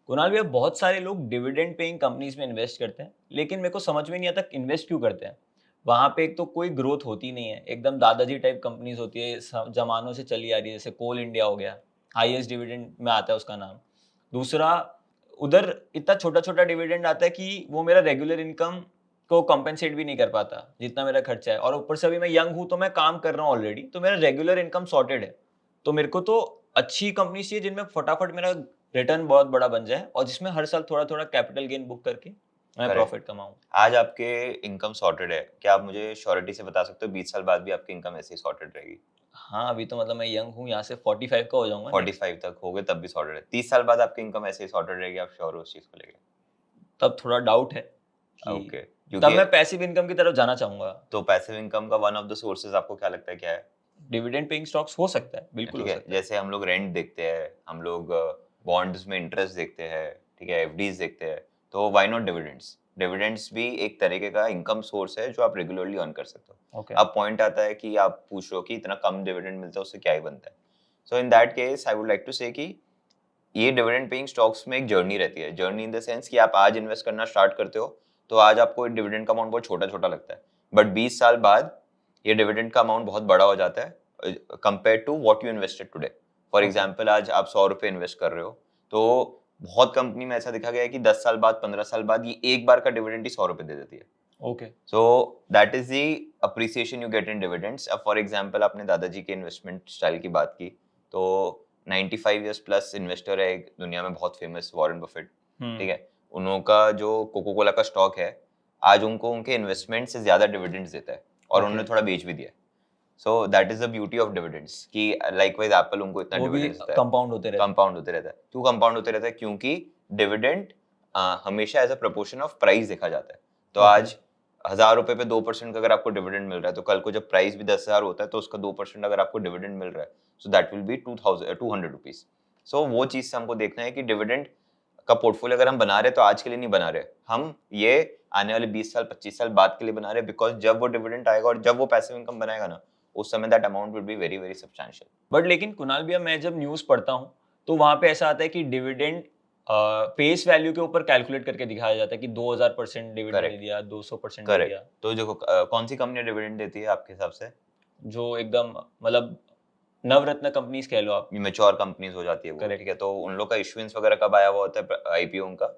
कुणाल भैया, बहुत सारे लोग डिविडेंड पेइंग कंपनीज में इन्वेस्ट करते हैं, लेकिन मेरे को समझ में नहीं आता इन्वेस्ट क्यों करते हैं। वहां पे एक तो कोई ग्रोथ होती नहीं है, एकदम दादाजी टाइप कंपनीज होती है, जमानों से चली आ रही है, जैसे कोल इंडिया हो गया, हाईएस्ट डिविडेंड में आता है उसका नाम। दूसरा, उधर इतना छोटा छोटा डिविडेंड आता है कि वो मेरा रेगुलर इनकम को कंपेंसेट भी नहीं कर पाता जितना मेरा खर्चा है, और ऊपर से अभी मैं यंग हूँ तो मैं काम कर रहा हूँ ऑलरेडी, तो मेरा रेगुलर इनकम सॉर्टेड है। तो मेरे को तो अच्छी कंपनी चाहिए जिनमें फटाफट मेरा रिटर्न बहुत बड़ा बन जाए और जिसमें हर साल थोड़ा थोड़ा कैपिटल गेन बुक करके मैं करेक्ट। प्रॉफिट कमाऊं। आज आपके इनकम सॉर्टेड है, क्या आप मुझे श्योरिटी से बता सकते हो 20 साल बाद भी आपकी इनकम ऐसे ही सॉर्टेड रहेगी? हाँ, अभी तो मतलब मैं यंग हूँ, यहाँ से 45 का हो जाऊंगा नेक्स्ट। 45 तक हो गए तब भी सॉर्टेड है, 30 साल बाद आपकी इनकम ऐसे ही सॉर्टेड रहेगी, आप श्योर हो उस चीज को लेके? तब थोड़ा डाउट है कि ओके, तब क्योंकि मैं पैसिव इनकम की तरफ जाना चाहूंगा। तो पैसिव इनकम का वन ऑफ द सोर्सेज आपको क्या लगता है क्या है? डिविडेंड पेइंग स्टॉक्स हो सकता है, बिल्कुल ठीक हो है, सकता है। जैसे हम लोग रेंट देखते हैं, हम लोग बॉन्ड्स में इंटरेस्ट देखते हैं, ठीक है, एफडीज देखते हैं, तो व्हाई नॉट डिविडेंड्स? डिविडेंड्स भी एक तरीके का इनकम सोर्स है जो आप रेगुलरली अर्न कर सकते हो। ओके। अब पॉइंट आता है कि आप पूछ रहे हो कि इतना कम डिविडेंड मिलता है उससे क्या ही बनता है। So in that case I would like to say कि ये डिविडेंड पेइंग स्टॉक्स में एक जर्नी रहती है। जर्नी इन द सेंस कि आप आज इन्वेस्ट करना स्टार्ट करते हो तो आज आपको डिविडेंड का अमाउंट बहुत छोटा छोटा लगता है, बट 20 साल बाद ये डिविडेंड का अमाउंट बहुत बड़ा हो जाता है compare to what you invested today. For okay. Example आज आप 100 रुपए इन्वेस्ट कर रहे हो, तो बहुत कंपनी में ऐसा देखा गया है कि 10 साल बाद 15 साल बाद ये एक बार का डिविडेंड ही 100 रुपए दे देती है। Okay. So that is the appreciation you get in dividends. अब फॉर एग्जांपल आपने दादाजी के इन्वेस्टमेंट स्टाइल की बात की, तो 95 इयर्स प्लस इन्वेस्टर है एक दुनिया में बहुत फेमस, वॉरेन बफेट। ठीक है, उनका जो कोको कोला का स्टॉक है आज उनको उनके इन्वेस्टमेंट से ज्यादा डिविडेंड्स देता है, और ओके। उन्होंने थोड़ा बेच भी दिया है। So that is the beauty of dividends कि लाइकवाइज एप्पल उनको इतना वो भी डिविडेंड्स देता है। कंपाउंड होते रहते हैं। कंपाउंड होते रहता है। क्यों कंपाउंड होते रहता है? क्योंकि डिविडेंड हमेशा as a proportion of price देखा जाता है। तो ओके। आज 1000 रुपए पे 2% का अगर आपको डिविडेंड मिल रहा है, तो कल को जब प्राइस भी 10,000 होता है तो उसका 2% अगर आपको डिविडेंड मिल रहा है, so that will be 200 rupees. So वो चीज से हमको देखना है कि डिविडेंड का पोर्टफोलियो अगर हम बना रहे हैं तो आज के लिए नहीं बना रहे, हम ये आने वाले 20 साल 25 साल बाद के लिए बना रहे हैं, बिकॉज जब वो डिविडेंड आएगा और जब वो पैसिव इनकम बनाएगा ना, उस समय that amount will be very very substantial. But लेकिन कुणाल भैया, मैं जब न्यूज़ पढ़ता हूँ तो वहाँ पे ऐसा आता है कि डिविडेंड फेस वैल्यू के ऊपर कैलकुलेट करके दिखाया जाता है कि 2000% डिविडेंड दे करेक्ट। दिया, 200% दे करेक्ट, दिया। तो देखो कौन सी कंपनी डिविडेंड देती है आपके हिसाब से? जो एकदम मतलब नवरत्न कंपनीज कह लो आप। मैच्योर कंपनीज हो जाती है वो, ठीक करेक्ट। है, तो उन लोग का इश्यूएंस वगैरह कब आया हुआ होता है आईपीओ उनका?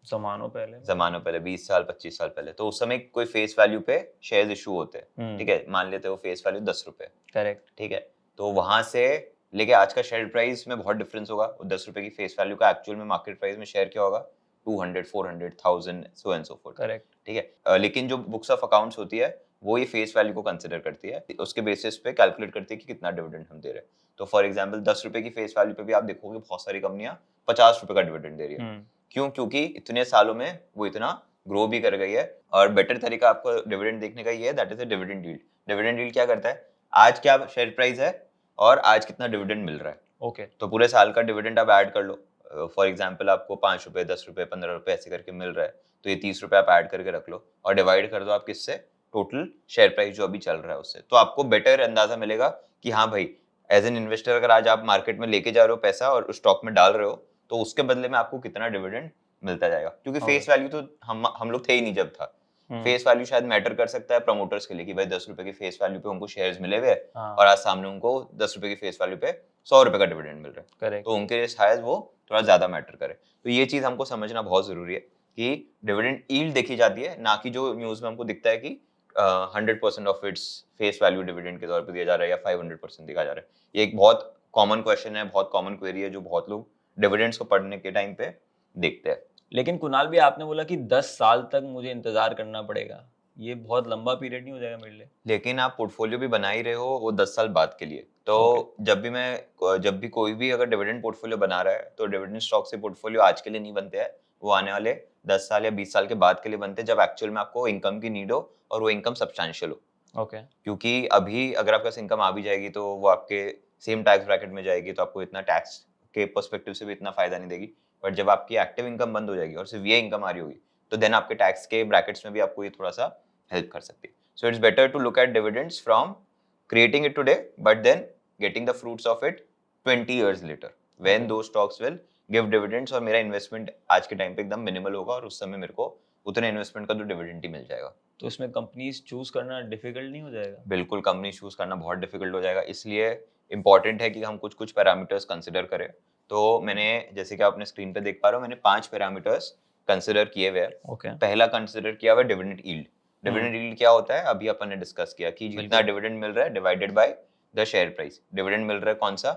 जमानों पहले। जमानों पहले, 20 साल 25 साल पहले, तो उस समय कोई फेस वैल्यू पे शेयर्स इशू होते हैं। ठीक है, मान लेते हो फेस वैल्यू 10 रुपए। करेक्ट। ठीक है, तो वहां से लेके आज का शेयर प्राइस में बहुत डिफरेंस होगा। 10 रुपए की फेस वैल्यू का एक्चुअल में मार्केट प्राइस में शेयर क्या होगा? 200, 400, 1000, so and so fourth. Correct. ठीक है, लेकिन जो बुक्स ऑफ अकाउंट्स होती है वो ये फेस वैल्यू को कंसिडर करती है, उसके बेसिस पे कैलकुलेट करती है कि कितना डिविडेंड हम दे रहे हैं। तो फॉर एग्जांपल 10 रुपए की फेस वैल्यू पे भी आप देखोगे बहुत सारी कंपनियां 50 रुपए का डिविडेंड दे रही है। क्यों? क्योंकि इतने सालों में वो इतना ग्रो भी कर गई है। और बेटर तरीका आपको डिविडेंड देखने का ये है, that is a dividend yield. Dividend yield क्या करता है? आज क्या शेयर प्राइस है और आज कितना डिविडेंड मिल रहा है, ओके। तो पूरे साल का डिविडेंड आप ऐड कर लो। फॉर एग्जाम्पल आपको 5 रुपए, 10 रुपए, 15 रुपए ऐसे करके मिल रहा है, तो ये 30 रुपए आप ऐड करके रख लो और डिवाइड कर दो आप किससे? टोटल शेयर प्राइस जो अभी चल रहा है उससे, तो आपको बेटर अंदाजा मिलेगा कि हाँ भाई, एज एन इन्वेस्टर अगर आज आप मार्केट में लेके जा रहे हो पैसा और उस स्टॉक में डाल रहे हो, तो उसके बदले में आपको कितना डिविडेंड मिलता जाएगा। क्योंकि फेस वैल्यू तो हम लोग थे ही नहीं जब था। फेस वैल्यू शायद मैटर कर सकता है प्रमोटर्स के लिए कि भाई 10 रुपए की फेस वैल्यू पे उनको शेयर्स मिले हुए और आज सामने उनको 10 रुपए की फेस वैल्यू पे 100 रुपए का डिविडेंड मिल रहा है, करेक्ट। तो उनके लिए शायद वो थोड़ा ज्यादा मैटर करे। तो ये चीज हमको समझना बहुत जरूरी है कि डिविडेंड यील्ड देखी जाती है, ना कि जो न्यूज में हमको दिखता है कि 100% of its face value dividend के तौर पर दिया जा रहा है या 500% दिया जा रहा है। ये एक बहुत कॉमन क्वेश्चन है, बहुत कॉमन क्वेरी है जो बहुत लोग डिविडेंड्स को पढ़ने के टाइम पे देखते हैं। लेकिन कुणाल भी, आपने बोला कि 10 साल तक मुझे इंतजार करना पड़ेगा, ये बहुत लंबा पीरियड नहीं हो जाएगा मेरे लिए? लेकिन आप पोर्टफोलियो भी बना ही रहे हो वो 10 साल बाद के लिए, तो ओके। जब भी कोई भी अगर डिविडेंड पोर्टफोलियो बना रहा है तो डिविडेंड स्टॉक से पोर्टफोलियो आज के लिए नहीं बनते हैं, वो आने वाले 10 साल या 20 साल के बाद के लिए बनते हैं, जब एक्चुअल में आपको इनकम की नीड हो और वो इनकम सब्सटैंशियल हो। ओके। क्योंकि अभी अगर आपके पास इनकम आ भी जाएगी तो वो आपके सेम टैक्स ब्रैकेट में जाएगी, तो आपको इतना टैक्स के पर्सपेक्टिव से भी इतना फायदा नहीं देगी। बट जब आपकी एक्टिव इनकम बंद हो जाएगी और सिर्फ ये इनकम आ रही होगी, तो देन आपके टैक्स के ब्रैकेट्स में भी आपको ये थोड़ा सा हेल्प कर सकती है। So it's better to look at dividends from creating it today, but then getting the fruits of it 20 years later when okay. those stocks will give dividends, और मेरा इन्वेस्टमेंट आज के टाइम पे एकदम मिनिमल होगा और उस समय मेरे को उतने इन्वेस्टमेंट का तो डिविडेंड ही मिल जाएगा। तो इसमें कंपनीज चूज करना डिफिकल्ट नहीं हो जाएगा? बिल्कुल कंपनी चूज करना बहुत डिफिकल्ट हो जाएगा, इसलिए इंपॉर्टेंट है कि हम कुछ कुछ पैरामीटर्स कंसिडर करें। तो मैंने, जैसे कि आपने स्क्रीन पे देख पा रहे हो, मैंने 5 पैरामीटर्स कंसिडर किए हुए हैं। ओके। पहला कंसिडर किया हुआ डिविडेंड यील्ड। डिविडेंड यील्ड क्या होता है, अभी अपन ने डिस्कस किया कि जितना बिल्कुल। डिविडेंड मिल रहा है divided by the share price. Dividend मिल रहा है कौन सा,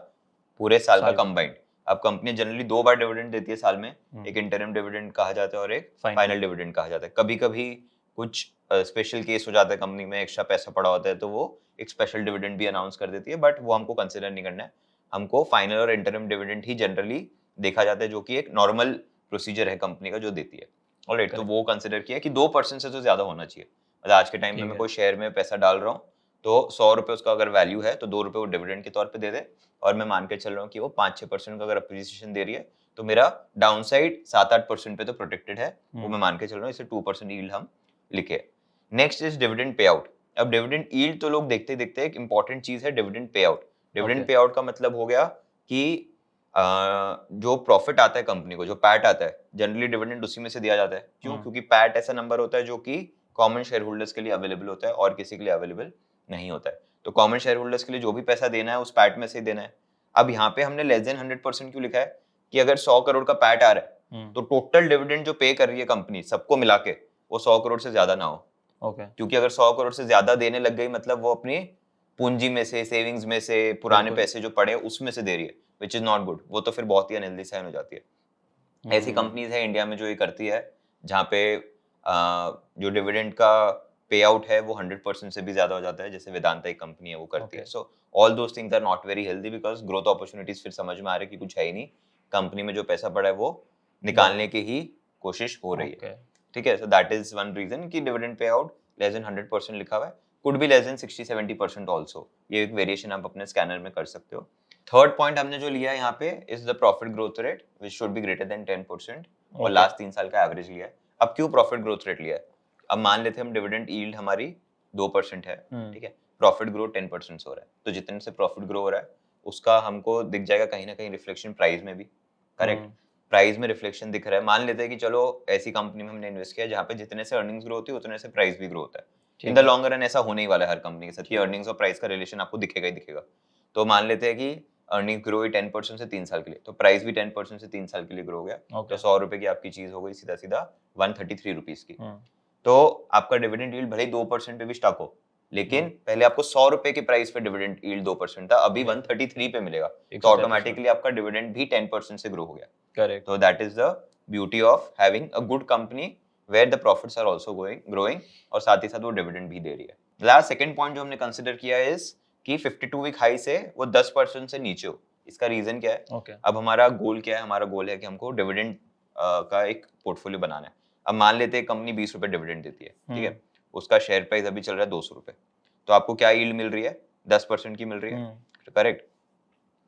पूरे साल का साल का। कंबाइंड। अब कंपनी जनरली 2 बार डिविडेंड देती है साल में, हम्म। एक इंटरिम डिविडेंड कहा जाता है और एक Final। फाइनल डिविडेंड कहा जाता है। कभी कभी कुछ स्पेशल केस हो जाता है, कंपनी में एक्स्ट्रा पैसा पड़ा होता है तो वो एक स्पेशल डिविडेंड भी अनाउंस कर देती है, बट वो हमको कंसिडर नहीं करना है। हमको फाइनल और इंटरिम डिविडेंड ही जनरली देखा जाता है, जो कि एक नॉर्मल प्रोसीजर है कंपनी का जो देती है। ऑलराइट, तो Correct। वो कंसिडर किया कि 2% से तो ज्यादा होना चाहिए। मतलब आज के टाइम में ठीक मैं है। कोई शेयर में पैसा डाल रहा हूँ तो 100 रुपए उसका अगर वैल्यू है तो 2 रुपए वो डिविडेंड के तौर पे दे दे, और मैं मान के चल रहा हूँ कि वो 5-6% का अगर अप्रिसिएशन दे रही है तो मेरा डाउन साइड 7-8% पे तो प्रोटेक्टेड है, वो मैं मान के चल रहा हूँ। इसे 2% यील्ड हम लिखे। Next is dividend pay out. अब डिविडेंड यील्ड तो लोग देखते ही देखते हैं, एक इंपॉर्टेंट चीज है dividend pay out. Dividend Okay। पे आउट का मतलब हो गया कि जो प्रॉफिट आता है कंपनी को, जो पैट आता है, जनरली डिविडेंड उसी में से दिया जाता है। क्यों? क्योंकि पैट ऐसा नंबर होता है जो कि कॉमन शेयर होल्डर्स के लिए अवेलेबल होता है और किसी के लिए अवेलेबल नहीं होता है। तो कॉमन शेयर होल्डर्स के लिए जो भी पैसा देना है उस पैट में से ही देना है। अब यहाँ पे हमने लेस देन 100% क्यों लिखा है कि अगर 100 करोड़ का पैट आ रहा है तो टोटल डिविडेंड जो पे कर रही है कंपनी सबको मिला के वो 100 करोड़ से ज्यादा ना हो। ओके। क्योंकि अगर 100 करोड़ से ज्यादा देने लग गई मतलब वो अपनी पूंजी में से, सेविंग्स में से, पुराने बिल्कुल। पैसे जो पड़े उसमें से दे रही है, विच इज नॉट गुड। वो तो फिर बहुत ही अनहेल्दी साइन हो जाती है। ऐसी कंपनीज है इंडिया में जो ये करती है, जहाँ पे जो डिविडेंड का पे आउट है वो 100% से भी ज्यादा हो जाता है, जैसे वेदांता एक कंपनी है वो करती है। Okay। So all those things are not very healthy because growth opportunities फिर समझ में आ रही है कि कुछ है ही नहीं, कंपनी में जो पैसा पड़ा है वो निकालने की ही कोशिश हो रही है। Okay। ठीक है, so that is one reason कि dividend pay out less than 100% लिखा हुआ है। Could be less than 60-70% also. ये एक वेरिएशन आप अपने स्कैनर में कर सकते हो। थर्ड पॉइंट हमने जो लिया है यहाँ पे is the profit growth rate which should be greater than 10%, और Okay। लास्ट 3 साल का एवरेज लिया है। अब क्यों प्रॉफिट ग्रोथ रेट लिया है? अब मान लेते हैं हम डिविडेंड यील्ड हमारी 2% है, ठीक है, प्रॉफिट ग्रोथ 10% से हो रहा है, तो जितने से प्रॉफिट ग्रो हो रहा है उसका हमको दिख जाएगा कहीं ना कहीं रिफ्लेक्शन प्राइस में भी। करेक्ट, प्राइस में रिफ्लेक्शन दिख रहा है। मान लेते हैं कि चलो ऐसी कंपनी में हमने इन्वेस्ट किया जहाँ पे जितने से अर्निंग्स ग्रो होती है उतने से प्राइस भी ग्रो होता है। इन द लॉन्ग रन ऐसा होने ही वाला है हर कंपनी के साथ कि अर्निंग्स और प्राइस का रिलेशन आपको दिखेगा ही दिखेगा। तो मान लेते हैं कि अर्निंग ग्रो हुई 10% से 3 साल के लिए, तो प्राइस भी 10% से 3 साल के लिए ग्रो हो गया। Okay। तो 100 रुपए की आपकी चीज हो गई सीधा सीधा 133 रुपीज की। हम्म। तो आपका डिविडेंड यील्ड भले ही 2% पे भी स्टक हो, लेकिन पहले आपको 100 रुपए के प्राइस पे डिविडेंड यील्ड 2% था, अभी 133 पे मिलेगा, तो ऑटोमेटिकली आपका डिविडेंड भी 10% से ग्रो हो गया। Correct. So that is the beauty of having a good company where the profits are also growing और साथ ही साथ वो डिविडेंड भी दे रही है। लास्ट सेकंड पॉइंट जो हमने कंसिडर किया है इज कि 52 वीक हाई से वो 10% से नीचे हो। इसका रीजन क्या है? Okay। अब हमारा गोल क्या है? हमारा गोल है कि हमको डिविडेंड का एक पोर्टफोलियो बनाना है। अब मान लेते हैं कंपनी 20 रुपए डिविडेंड देती है, ठीक है, उसका शेयर प्राइस अभी चल रहा है 200 रुपए, तो आपको क्या यील्ड मिल रही है? 10% की मिल रही है, करेक्ट,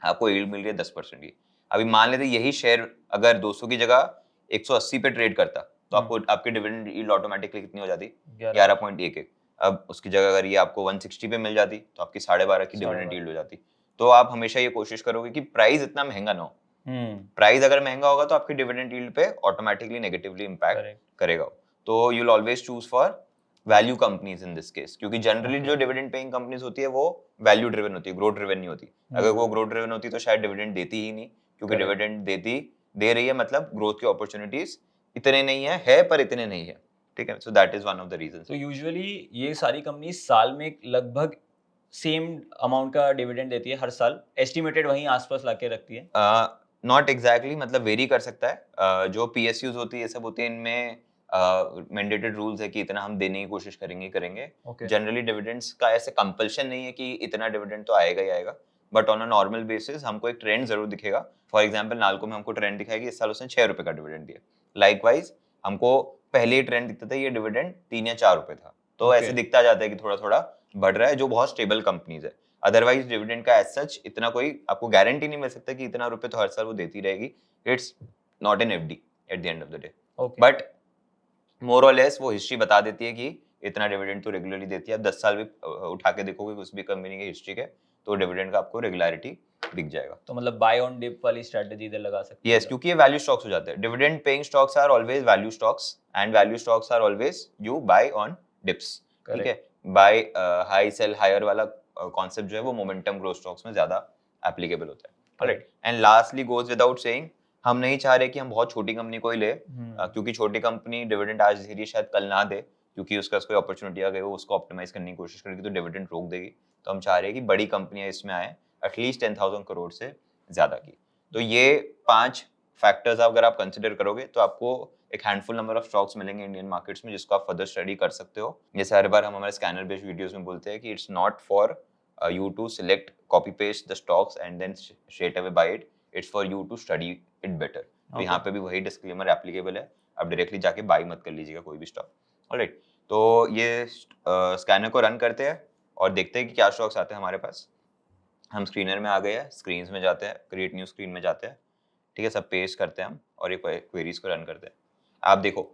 आपको यील्ड मिल रही है 10% की। अभी मान लेते यही शेयर अगर 200 की जगह 180 पे ट्रेड करता तो आपको आपकी डिविडेंड यील्ड ऑटोमेटिकली कितनी हो जाती? 11.11। अब उसकी जगह अगर ये आपको 160 पे मिल जाती तो आपकी 12.5 की डिविडेंड यील्ड हो जाती। तो आप हमेशा ये कोशिश करोगे कि प्राइस इतना महंगा ना हो। प्राइस अगर महंगा होगा तो आपकी डिविडेंड यील्ड पे ऑटोमेटिकली नेगेटिवली इंपैक्ट करेगा। तो you will always choose for value companies in this case, क्योंकि जनरली जो डिविडेंड पेइंग कंपनीज होती है वो वैल्यू ड्रिवन होती है, ग्रोथ ड्रिवन नहीं होती। अगर वो ग्रोथ ड्रिवन होती तो शायद डिविडेंड देती ही नहीं, क्योंकि डिविडेंड दे रही है मतलब ग्रोथ की अपॉर्चुनिटीज इतने नहीं है पर इतने नहीं है। ठीक है, so that is one of the reasons. तो यूजुअली ये सारी कंपनी साल में लगभग सेम अमाउंट का डिविडेंड देती है हर साल, एस्टिमेटेड वहीं आसपास लाके रखती है? नॉट एग्जैक्टली, मतलब वेरी कर सकता है। जो पीएसयूज होती है ये सब होती है, इनमें मैंडेटेड रूल्स है कि इतना हम देने की कोशिश करेंगे। जनरली डिविडेंड्स का ऐसे कंपल्शन नहीं है कि इतना डिविडेंड तो आएगा ही आएगा, but on a normal basis हमको एक ट्रेंड जरूर दिखेगा। फॉर एग्जांपल नालको में हमको ट्रेंड दिखाएगी इस साल उसने 6 रुपए का डिविडेंड दिया। लाइकवाइज हमको पहले ही ट्रेंड दिखता था ये डिविडेंड 3 या 4 रुपए था, तो ऐसे दिखता जाता है कि थोड़ा थोड़ा बढ़ रहा है, जो बहुत स्टेबल कंपनीज है। अदरवाइज डिविडेंड का एज सच इतना कोई आपको गारंटी नहीं मिल सकता कि इतना रुपए तो हर साल वो देती रहेगी। It's not an FD at the end of the day, but more और लेस वो हिस्ट्री बता देती है कि इतना डिविडेंड तो रेगुलरली देती है। आप 10 साल भी उठा के देखोगे उस भी कंपनी की हिस्ट्री के, तो डिविडेंड का आपको रेगुलरिटी बिक जाएगा। तो मतलब बाय ऑन डिप वाली स्ट्रेटजी इधर लगा सकते हैं। यस, क्योंकि ये वैल्यू स्टॉक्स हो जाते हैं। Dividend paying stocks are always value stocks and value stocks are always you buy on dips. ठीक है, बाय हाई सेल हायर वाला कॉन्सेप्ट जो है वो मोमेंटम ग्रोथ स्टॉक्स में ज्यादा एप्लीकेबल होता है। Alright, and lastly goes without saying, हम नहीं चाह रहे कि हम बहुत छोटी कंपनी को ही ले, क्योंकि छोटी कंपनी डिविडेंड आज दे रही है शायद कल ना दे, क्योंकि उसका कोई अपॉर्चुनिटी आ गई वो उसको ऑप्टिमाइज करने की कोशिश करेगी तो डिविडेंड रोक देगी। तो हम चाह रहे हैं कि बड़ी कंपनियां इसमें आए, एटलीस्ट 10,000 करोड़ से ज्यादा की। तो ये 5 फैक्टर्स अगर आप कंसिडर करोगे तो आपको एक हैंडफुल नंबर ऑफ स्टॉक्स मिलेंगे इंडियन मार्केट्स में, जिसको आप फर्दर स्टडी कर सकते हो। जैसे हर बार हम हमारे स्कैनर बेस्ड वीडियोस में बोलते हैं कि it's not for you to select copy paste the stocks and then straight away buy it, it's for you to study it better। तो यहाँ पे भी वही डिस्क्लेमर एप्लीकेबल है, आप डायरेक्टली जाके बाय मत कर लीजिएगा कोई भी स्टॉक। ऑलराइट, तो ये स्कैनर को रन करते हैं और देखते हैं कि क्या स्टॉक्स आते हैं हमारे पास। हम स्क्रीनर में आ गए हैं, स्क्रीन्स में जाते हैं, क्रिएट न्यू स्क्रीन में जाते हैं। ठीक है, सब पेस्ट करते हैं हम और ये क्वेरीज को रन करते हैं। आप देखो,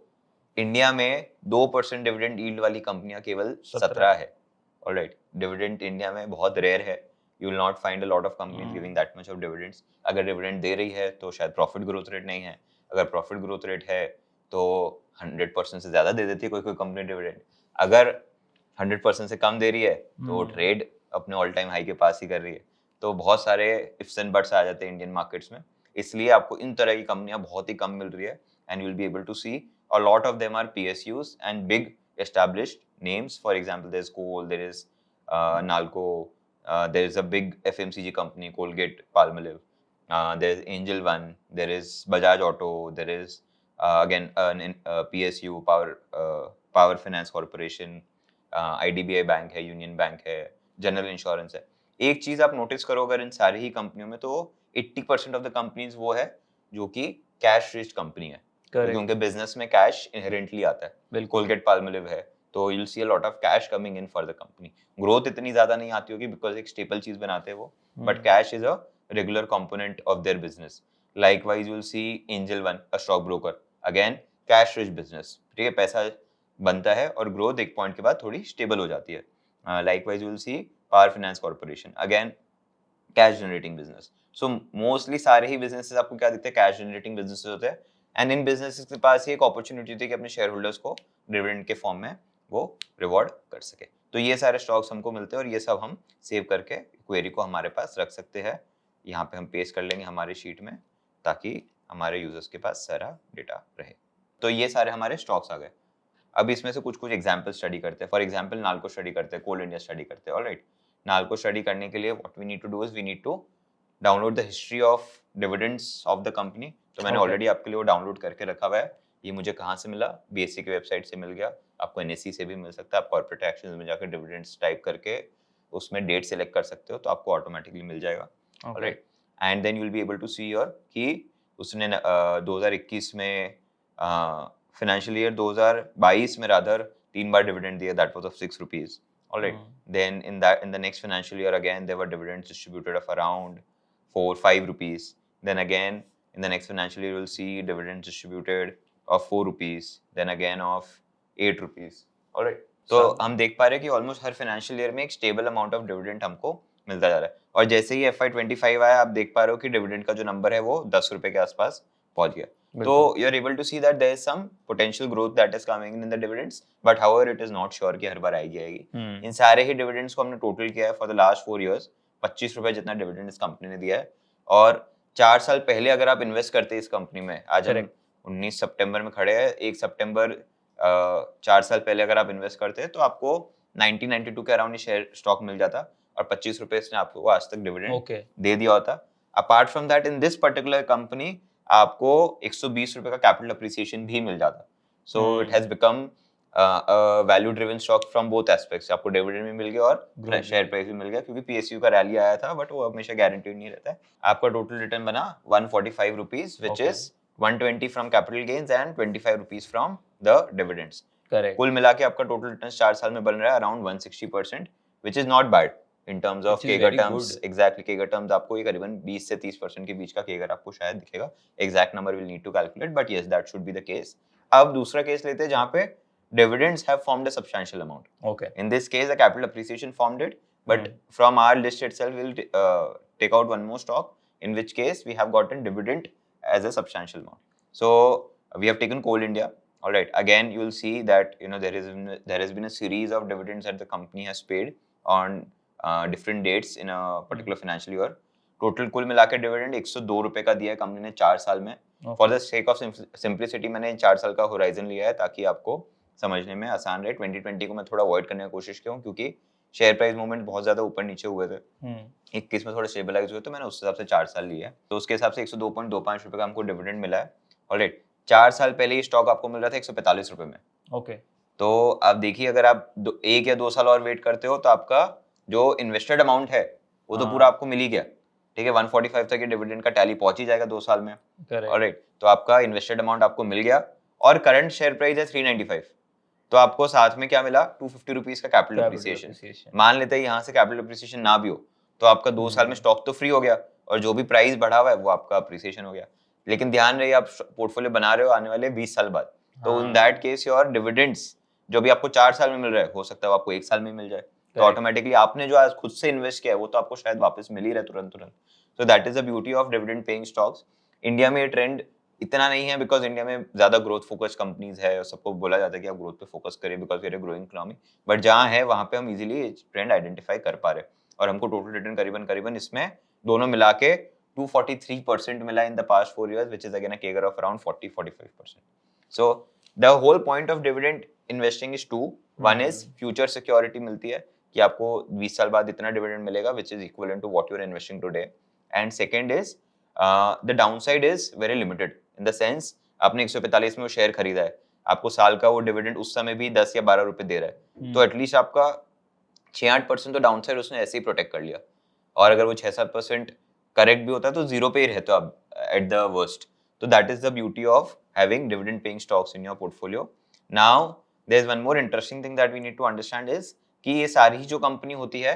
इंडिया में 2% डिविडेंड यील्ड वाली कंपनियां केवल 17 है। ऑलराइट, डिविडेंड इंडिया में बहुत रेयर है, you will not find a lot of companies giving that much of dividends. अगर डिविडेंड दे रही है तो शायद प्रॉफिट ग्रोथ रेट नहीं है, अगर प्रॉफिट ग्रोथ रेट है तो 100% से ज्यादा दे देती है कोई कोई कंपनी डिविडेंड। अगर 100% से कम दे रही है तो ट्रेड अपने ऑल टाइम हाई के पास ही कर रही है। तो बहुत सारे इफ्स एंड बट्स आ जाते हैं इंडियन मार्केट्स में, इसलिए आपको इन तरह की कंपनियां बहुत ही कम मिल रही है। And you will be able to see a lot of them are PSUs and big established names. For example, there's Kohl, there is Nalco, there is a big FMCG company, Colgate Palmolive, there's Angel One, there is Bajaj Auto, there is again PSU, Power Finance Corporation, IDBI bank है, union bank है, general insurance है। एक चीज आप notice करो अगर इन सारी ही कंपनियों में, तो 80% ऑफ द कंपनीज वो है जो कि कैश रिच कंपनी है, क्योंकि उनके बिजनेस में कैश इनहेरेंटली आता है। कोलगेट पाल्मोलिव है तो you will see a lot of cash coming in for the company. Growth इतनी ज्यादा नहीं आती होगी बिकॉज एक स्टेपल चीज बनाते हैं वो, but cash is a regular component of their business. Likewise you will see angel one, a stock broker, again cash rich business. ठीक है, पैसा बनता है और ग्रोथ एक पॉइंट के बाद थोड़ी स्टेबल हो जाती है। Likewise you will see power finance corporation, again cash generating business. So mostly सारे ही बिजनेसेस आपको क्या दिखते हैं, कैश जनरेटिंग बिजनेसेस होते हैं। एंड इन बिजनेसेस के पास ही एक अपॉर्चुनिटी थी कि अपने शेयर होल्डर्स को डिविडेंड के फॉर्म में वो रिवॉर्ड कर सके। तो ये सारे स्टॉक्स हमको मिलते हैं और ये सब हम सेव करके क्वेरी को हमारे पास रख सकते हैं। यहाँ पे हम पेस्ट कर लेंगे हमारे शीट में ताकि हमारे यूजर्स के पास सारा डेटा रहे। तो ये सारे हमारे स्टॉक्स आ गए। अब इसमें से कुछ कुछ एग्जाम्पल स्टडी करते हैं। फॉर एग्जाम्पल नाल्को स्टडी करते हैं, कोल इंडिया स्टडी करते हैं। ऑलराइट, नाल्को स्टडी करने के लिए what we need to do is we need to download the history of dividends of the company. तो मैंने ऑलरेडी आपके लिए वो डाउनलोड करके रखा हुआ है। ये मुझे कहाँ से मिला, बीएससी की वेबसाइट से मिल गया, आपको एनएससी से भी मिल सकता है। आप कॉर्पोरेट एक्शंस में जाकर डिविडेंड्स टाइप करके उसमें डेट सेलेक्ट कर सकते हो तो आपको ऑटोमेटिकली मिल जाएगा। Alright, and then you will be able to see your कि उसने 2021 में फाइनेंशियल ईयर 2022 में रादर 3 बार डिविडेंड दिया, that was of 6 rupees. Alright, then in the next financial year again there were dividends distributed of around 4-5 rupees. Then again, in the next financial year, you will see dividends distributed of 4 rupees. Then again of 8 rupees. Alright. तो हम देख पा रहे हैं कि almost हर financial year में एक stable amount of dividend हमको मिलता जा रहा है। और जैसे ही FY25 आया, आप देख पा रहे हो कि डिविडेंड का जो नंबर है वो 10 रुपए के आसपास पहुंच गया। तो you are able to see that there is some potential growth that is coming in the dividends, but however it is not sure कि हर बार आएगी। इन सारे ही डिविडेंड्स को हमने टोटल किया है फॉर द लास्ट 4 years, 25 रुपए जितना डिविडेंड इस कंपनी ने दिया है। और 4 साल पहले अगर आप इन्वेस्ट करते हैं इस कंपनी में, आज हम 19 सितंबर में खड़े हैं, 1 सितंबर 4 साल पहले अगर आप इन्वेस्ट करते हैं तो आपको 1992 के अराउंड शेयर स्टॉक मिल जाता और 25 रुपए इसने आपको आज तक डिविडेंड दे दिया होता। Apart from that, in this particular company आपको 120 रुपए का कैपिटल अप्रिसिएशन भी मिल जाता। So it has become value driven stock from both aspects. आपको डिविडेंड भी मिल गया और शेयर प्राइस भी मिल गया, क्योंकि पीएसयू का रैली आया था बट वो हमेशा गारंटीड नहीं रहता है। आपका टोटल रिटर्न बना 145 rupees, which is 120 from capital gains and 25 rupees from the dividends. कुल मिला के आपका टोटल रिटर्न 4 साल में बन रहा है around 160%, which is not bad in terms of CAGR terms. Exactly, CAGR terms आपको ये करीबन 20 से 30% के बीच का केगर आपको शायद दिखेगा। Exact number will need to calculate, but yes that should be the case. अब दूसरा केस लेते हैं जहां पे dividends have formed a substantial amount. Okay. In this case, the capital appreciation formed it, but from our list itself, we'll take out one more stock, in which case we have gotten dividend as a substantial amount. So we have taken Coal India. All right. Again, you will see that there has been a series of dividends that the company has paid on different dates in a particular financial year. Total कुल मिला के dividend 102 रुपए का दिया है company ने 4 साल में. For the sake of simplicity मैंने 4 साल का होराइजन लिया है ताकि आपको समझने में आसान रहे. 2020 को मैं थोड़ा अवॉइड करने की कोशिश किया हूँ क्योंकि शेयर प्राइस मूवमेंट बहुत ज्यादा ऊपर नीचे हुए थे. 21 में थोड़ा स्टेबलाइज हुए तो मैंने उस हिसाब से 4 साल लिए. तो उसके हिसाब से 102.25 रुपए का हमको डिविडेंड मिला है. ऑलराइट. 4 साल पहले ये स्टॉक आपको मिल रहा था 145 रुपए में. ओके. तो आप देखिए अगर आप 1 या 2 साल और वेट करते हो तो आपका जो इन्वेस्टेड अमाउंट है वो तो पूरा आपको मिल ही गया. ठीक है. 145 तक ये डिविडेंड का टैली पहुंच ही जाएगा 2 साल में. ऑलराइट. तो आपका इन्वेस्टेड अमाउंट आपको मिल गया और करंट शेयर प्राइस है 395. तो आपको साथ में क्या मिला? 250 रुपीज का कैपिटल अप्रिसिएशन. मान लेते हैं यहाँ से कैपिटल अप्रिसिएशन ना भी हो तो आपका 2 साल में स्टॉक तो फ्री हो गया और जो भी प्राइस बढ़ा हुआ है वो आपका अप्रिसिएशन हो गया. लेकिन ध्यान रहे आप पोर्टफोलियो बना रहे हो आने वाले 20 साल बाद. तो इन दैट केस योर डिविडेंड्स जो भी आपको 4 साल में मिल रहा है हो सकता है वो आपको 1 साल में मिल जाए. तो ऑटोमेटिकली आपने जो आज खुद से इन्वेस्ट किया है वो तो आपको शायद वापस मिल ही रहा है तुरंत. So that is the beauty of dividend paying stocks. India में ये ट्रेंड इतना नहीं है बिकॉज इंडिया में ज्यादा ग्रोथ फोकस कंपनीज है और सबको बोला जाता है कि आप ग्रोथ पे फोकस करें because we are growing economy. But जहाँ है वहाँ पे हम इजीली ट्रेंड आइडेंटिफाई कर पा रहे हैं और हमको टोटल रिटर्न करीबन इसमें दोनों मिला के 243% मिला in the past 4 years, which is again a CAGR of around 40-45%. So the whole point of dividend investing is two. One is future security मिलती है कि आपको 20 साल बाद इतना डिविडेंड मिलेगा which is equivalent to what you are investing today. And second is the downside is very limited in the sense आपने 145 में वो शेयर खरीदा है, आपको साल का वो डिविडेंड उस समय भी 10 या 12 रुपए दे रहा है. तो एटलीस्ट आपका 6-8% तो डाउनसाइड उसने ऐसे ही प्रोटेक्ट कर लिया. और अगर वो 6-7% करेक्ट भी होता है तो जीरो पे ही रहते हो आप एट द वर्स्ट. तो that is the beauty of having dividend paying stocks in your portfolio. Now there is one more interesting thing that we need to understand is कि ये सारी जो कंपनी होती है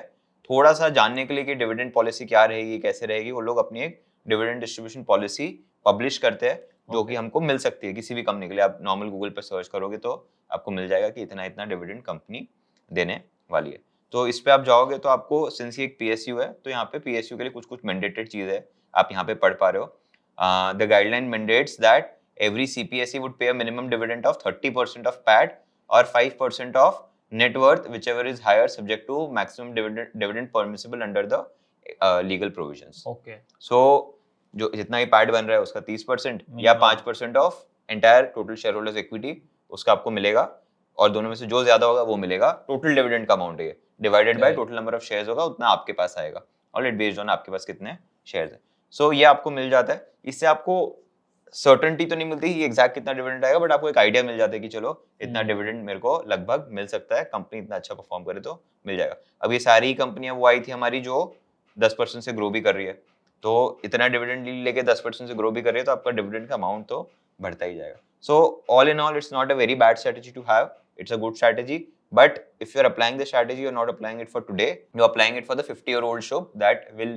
थोड़ा सा जानने के लिए कि डिविडेंड पॉलिसी क्या रहेगी कैसे रहेगी, वो लोग अपनी एक डिविडेंड डिस्ट्रीब्यूशन पॉलिसी पब्लिश करते हैं जो कि हमको मिल सकती है किसी भी कंपनी के लिए. आप नॉर्मल गूगल पर सर्च करोगे तो आपको मिल जाएगा कि इतना इतना डिविडेंड कंपनी देने वाली है. तो इस पे आप जाओगे तो आपको सिंस ये एक पीएसयू है तो यहाँ पे पीएसयू के लिए कुछ कुछ मैंडेटेड चीज है आप यहाँ पे पढ़ पा रहे हो. The guideline mandates that every CPSE would pay a minimum dividend of 30% of PAT और 5% of net worth whichever is higher subject to maximum dividend permissible under the legal provisions. Okay. So जो जितना ही pad बन रहा है उसका 30% या 5% of entire total share holders equity उसका आपको मिलेगा और दोनों में से जो ज्यादा होगा वो मिलेगा. टोटल डिविडेंड का अमाउंट है divided by total number of shares होगा उतना आपके पास आएगा. ऑलरेडी बेस्ड ऑन आपके पास कितने शेयर्स है. सो ये आपको मिल जाता है. इससे आपको सर्टेनिटी तो नहीं मिलती कि एग्जैक्ट कितना डिविडेंड आएगा बट आपको एक आइडिया मिल जाता है कि चलो इतना डिविडेंड मेरे को लगभग मिल सकता है, कंपनी इतना अच्छा परफॉर्म करे तो मिल जाएगा. अब ये सारी कंपनियां वो आई थी हमारी जो 10% से ग्रो भी कर रही है. तो इतना डिविडेंड लेके 10% से ग्रो भी कर रही है तो आपका डिविडेंड का अमाउंट तो बढ़ता ही जाएगा. So all in all it's not a very bad strategy to have, it's a good strategy. But if you're applying the strategy, you're not applying it for today. You're applying it for the 50-year-old show that will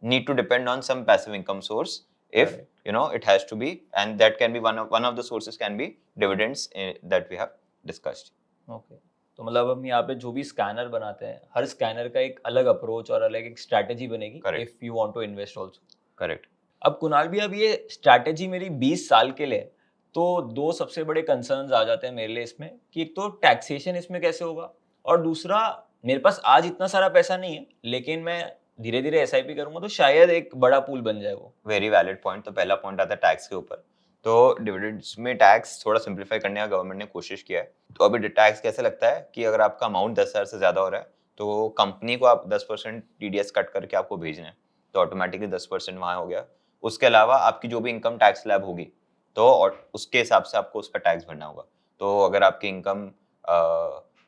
need to depend on some passive income source. If you know it has to be, and that can be one of the sources can be dividends that we have discussed. Okay. तो मतलब हम यहाँ पे जो भी scanner बनाते हैं हर scanner का एक अलग अप्रोच और अलग एक स्ट्रैटेजी बनेगी if you want to invest also. Correct. अब कुणाल भी अब ये स्ट्रैटेजी मेरी 20 साल के लिए तो दो सबसे बड़े कंसर्न्स आ जाते हैं मेरे लिए इसमें कि एक तो टैक्सेशन इसमें कैसे होगा और दूसरा मेरे पास आज इतना सारा पैसा नहीं है लेकिन मैं धीरे धीरे एसआईपी करूंगा तो शायद एक बड़ा पूल बन जाए वो. Very valid point. तो पहला पॉइंट आता है टैक्स के ऊपर. तो डिविडेंड्स में टैक्स थोड़ा सिंप्लीफाई करने का गवर्नमेंट ने कोशिश किया है. तो अभी टैक्स कैसे लगता है कि अगर आपका अमाउंट 10,000 से ज्यादा हो रहा है तो कंपनी को आप 10% टीडीएस कट करके आपको भेजना है तो ऑटोमेटिकली 10% वहां हो गया. उसके अलावा आपकी जो भी इनकम टैक्स स्लैब होगी तो उसके हिसाब से आपको उस पर टैक्स भरना होगा. तो अगर आपकी इनकम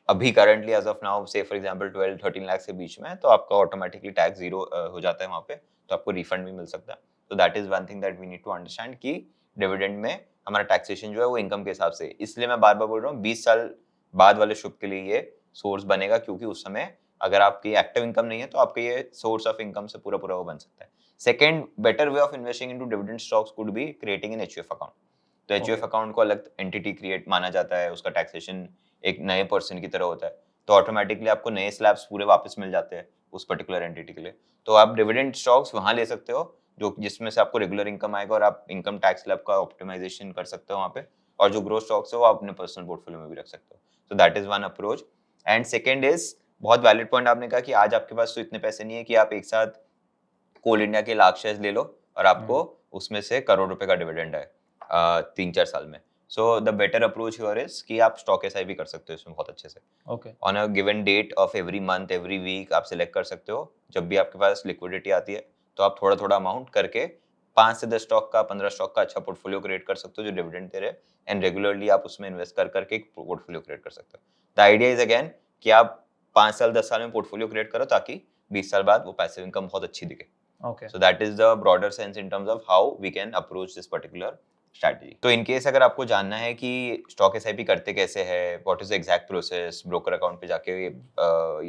अभी करंटली एज ऑफ नाउ से फॉर एग्जांपल 12-13 लाख से बीच में है तो आपका ऑटोमेटिकली टैक्स जीरो हो जाता है वहाँ पे. तो आपको रिफंड भी मिल सकता है. तो that is one thing that we need to understand कि डिविडेंड में हमारा टैक्सेशन जो है वो इनकम के हिसाब से. इसलिए मैं बार बार बोल रहा हूँ 20 साल बाद वाले शुभ के लिए ये सोर्स बनेगा क्योंकि उस समय अगर आपकी एक्टिव इनकम नहीं है तो आपका ये सोर्स ऑफ इनकम से पूरा पूरा वो बन सकता है. Second better way of investing into dividend stocks could be creating an HUF account. तो एचयूएफ अकाउंट को अलग एंटिटी क्रिएट माना जाता है, उसका टैक्सेशन एक नए पर्सन की तरह होता है तो ऑटोमेटिकली आपको नए स्लैब्स पूरे वापस मिल जाते हैं उस पर्टिकुलर एंटिटी के लिए. तो आप डिविडेंड स्टॉक्स वहाँ ले सकते हो जो जिसमें से आपको रेगुलर इनकम आएगा और आप इनकम टैक्स स्लैब का ऑप्टिमाइजेशन कर सकते हो वहाँ पे, और जो ग्रोथ स्टॉक्स है वो आप अपने पर्सनल पोर्टफोलियो में भी रख सकते हो। सो that is one approach. And second is, बहुत वैलिड पॉइंट आपने कहा कि आज आपके पास तो इतने पैसे नहीं है कि आप एक साथ कोल इंडिया के लाख शेयर्स ले लो और आपको उसमें से करोड़ रुपए का डिविडेंड है 3-4 साल में। So the better approach here is कि आप स्टॉक एसआईपी कर सकते हो इसमें बहुत अच्छे से। Okay. On a given date of every month every week आप सिलेक्ट कर सकते हो, जब भी आपके पास लिक्विडिटी आती है तो आप थोड़ा थोड़ा अमाउंट करके 5 से 10 स्टॉक का 15 स्टॉक का अच्छा पोर्टफोलियो क्रिएट कर सकते हो जो डिविडेंड दे रहे हैं, एंड रेगुलरली आप उसमें इन्वेस्ट कर करके एक पोर्टफोलियो क्रिएट कर सकते हो। द आइडिया इज अगेन कि आप 5 साल 10 साल में पोर्टफोलियो क्रिएट करो ताकि 20 साल बाद वो पैसिव इनकम बहुत अच्छी दिखे। Okay. So that is the broader sense in terms of how we can approach this particular strategy. तो in case अगर आपको जानना है कि स्टॉक एसआईपी करते कैसे है, what is the exact process, broker account पे जाके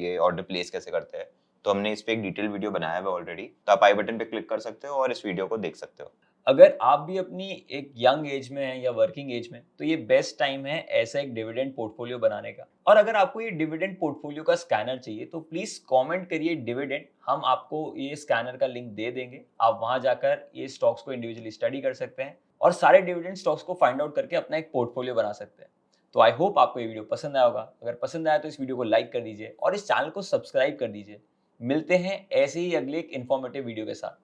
ये ऑर्डर प्लेस कैसे करते हैं, तो हमने इस पे एक डिटेल वीडियो बनाया हुआ ऑलरेडी, तो आप आई बटन पे क्लिक कर सकते हो और इस वीडियो को देख सकते हो। अगर आप भी अपनी एक यंग एज में हैं या वर्किंग एज में, तो ये बेस्ट टाइम है ऐसा एक डिविडेंड पोर्टफोलियो बनाने का। और अगर आपको ये डिविडेंड पोर्टफोलियो का स्कैनर चाहिए तो प्लीज कमेंट करिए डिविडेंड, हम आपको ये स्कैनर का लिंक दे देंगे। आप वहां जाकर ये स्टॉक्स को इंडिविजुअली स्टडी कर सकते हैं और सारे डिविडेंड स्टॉक्स को फाइंड आउट करके अपना एक पोर्टफोलियो बना सकते हैं। तो आई होप आपको ये वीडियो पसंद आया होगा। अगर पसंद आया तो इस वीडियो को लाइक कर दीजिए और इस चैनल को सब्सक्राइब कर दीजिए। मिलते हैं ऐसे ही अगले एक इन्फॉर्मेटिव वीडियो के साथ।